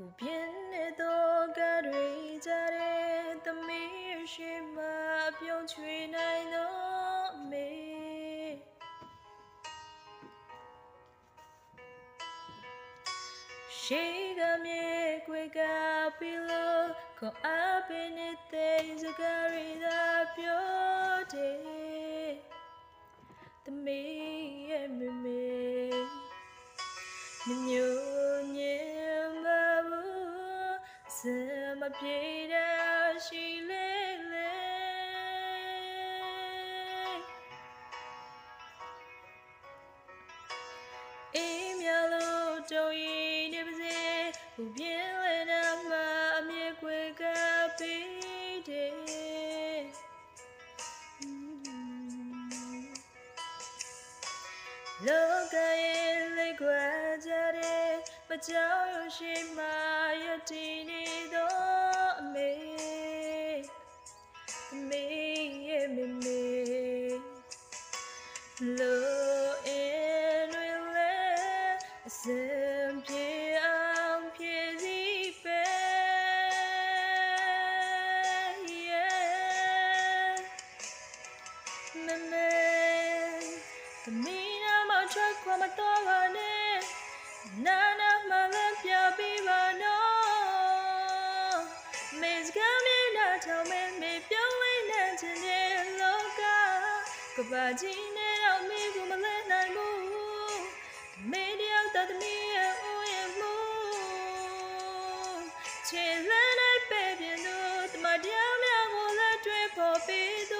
不变的多个对家的的米是嘛标吹来那美，谁个面归个比了，可阿边的对这个人的标的。的美也美美，没有年嘛不，怎么别的心累累？一秒路走一年不见，不变了那么面归个比的。လောကရဲ့လက်ကွာကြတဲ့မကြောက်ရွံ့ရှိမှရတည်နေသောအမေအမေရဲ့မေမေလို့အင်းတွေလဲအစံပြေအောင်ဖြည့်စည်းပဲ ထွက်ခွာမတော်ပါနဲ့နာနာမလည်းပြပေးပါနော်မေစကမြေနာထောင်မဲမေပြောင်းလဲနေခြင်းတဲ့လောကကဘာကြီးနဲ့တော့မေကိုမလဲနိုင်ဘူးမေတယောက်တသမီးရဲ့ဦးရဲ့မှုခြေလန်းနဲ့ပဲ့ပြင်းသူတမတရားများကိုလည်းတွေ့ဖို့ပြီးသူ